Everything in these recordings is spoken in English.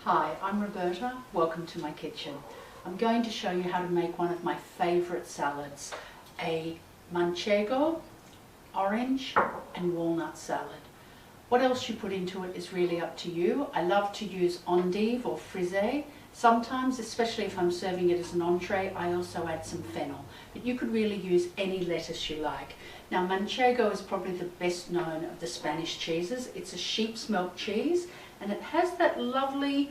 Hi, I'm Roberta. Welcome to my kitchen. I'm going to show you how to make one of my favourite salads, a Manchego, orange and walnut salad. What else you put into it is really up to you. I love to use endive or frisée. Sometimes, especially if I'm serving it as an entree, I also add some fennel. But you could really use any lettuce you like. Now, Manchego is probably the best known of the Spanish cheeses. It's a sheep's milk cheese, and it has that lovely,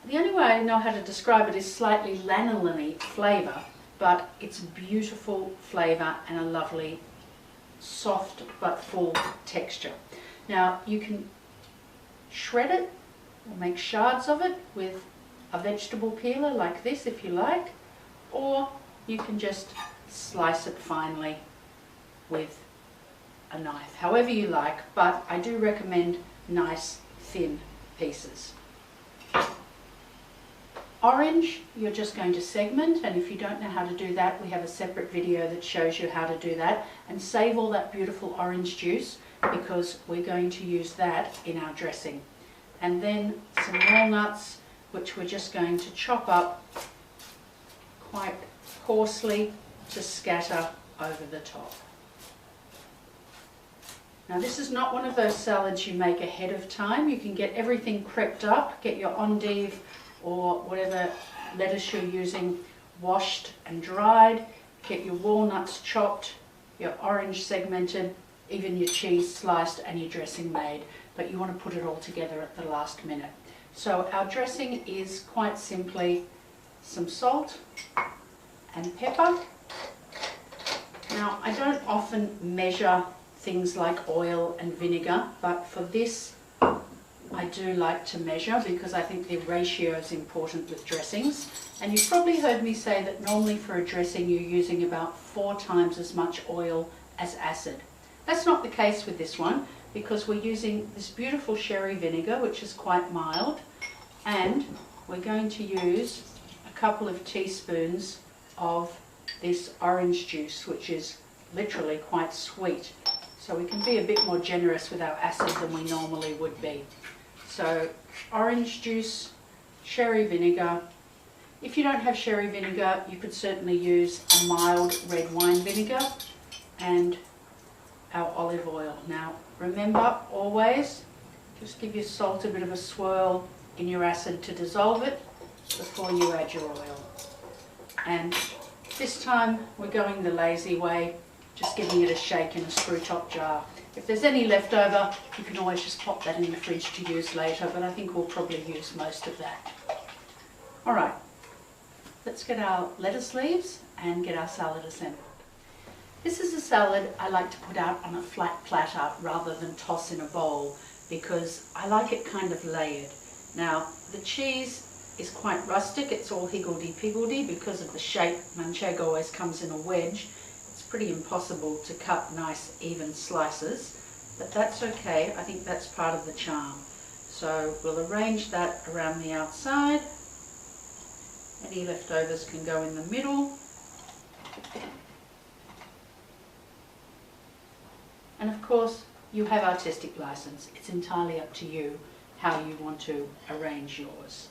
the only way I know how to describe it is slightly lanolin-y flavour, but it's beautiful flavour and a lovely soft but full texture. Now, you can shred it or make shards of it with a vegetable peeler like this if you like, or you can just slice it finely with a knife, however you like, but I do recommend nice thin pieces. Orange, you're just going to segment, and if you don't know how to do that, we have a separate video that shows you how to do that. And save all that beautiful orange juice, because we're going to use that in our dressing. And then some walnuts, which we're just going to chop up quite coarsely to scatter over the top. Now, this is not one of those salads you make ahead of time. You can get everything prepped up, get your endive or whatever lettuce you're using washed and dried, get your walnuts chopped, your orange segmented, even your cheese sliced and your dressing made, but you want to put it all together at the last minute. So our dressing is quite simply some salt and pepper. Now, I don't often measure things like oil and vinegar, but for this I do like to measure because I think the ratio is important with dressings. And you've probably heard me say that normally for a dressing you're using about 4 times as much oil as acid. That's not the case with this one, because we're using this beautiful sherry vinegar, which is quite mild, and we're going to use a couple of teaspoons of this orange juice, which is literally quite sweet. So we can be a bit more generous with our acid than we normally would be. So orange juice, sherry vinegar. If you don't have sherry vinegar, you could certainly use a mild red wine vinegar, and our olive oil. Now remember, always just give your salt a bit of a swirl in your acid to dissolve it before you add your oil. And this time we're going the lazy way, just giving it a shake in a screw top jar. If there's any left over, you can always just pop that in the fridge to use later, but I think we'll probably use most of that. Alright, let's get our lettuce leaves and get our salad assembled. This is a salad I like to put out on a flat platter rather than toss in a bowl, because I like it kind of layered. Now, the cheese is quite rustic, it's all higgledy-piggledy because of the shape. Manchego always comes in a wedge. It's pretty impossible to cut nice even slices, but that's okay. I think that's part of the charm. So we'll arrange that around the outside. Any leftovers can go in the middle. And of course, you have artistic license. It's entirely up to you how you want to arrange yours.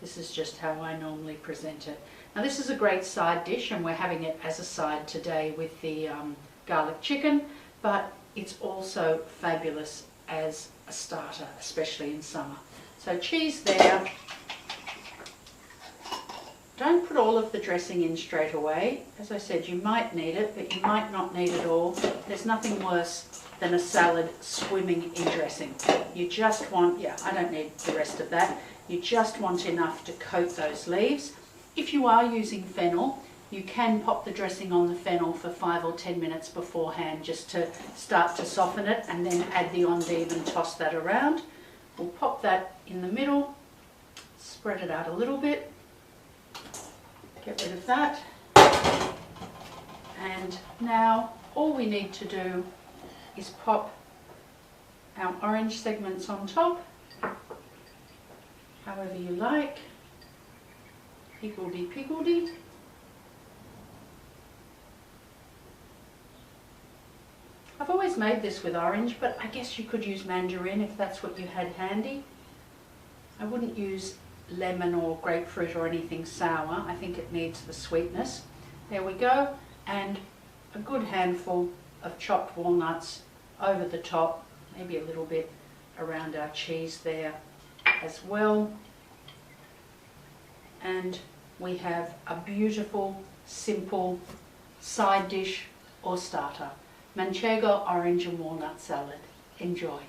This is just how I normally present it. Now, this is a great side dish, and we're having it as a side today with the garlic chicken, but it's also fabulous as a starter, especially in summer. So cheese there. Don't put all of the dressing in straight away. As I said, you might need it, but you might not need it all. There's nothing worse than a salad swimming in dressing. You just want, I don't need the rest of that. You just want enough to coat those leaves. If you are using fennel, you can pop the dressing on the fennel for 5 or 10 minutes beforehand just to start to soften it, and then add the endive and toss that around. We'll pop that in the middle, spread it out a little bit. Get rid of that. And now all we need to do is pop our orange segments on top, however you like, higgledy-piggledy. I've always made this with orange, but I guess you could use mandarin if that's what you had handy. I wouldn't use lemon or grapefruit or anything sour. I think it needs the sweetness. There we go, and a good handful of chopped walnuts over the top, maybe a little bit around our cheese there as well. And we have a beautiful, simple side dish or starter. Manchego orange and walnut salad. Enjoy.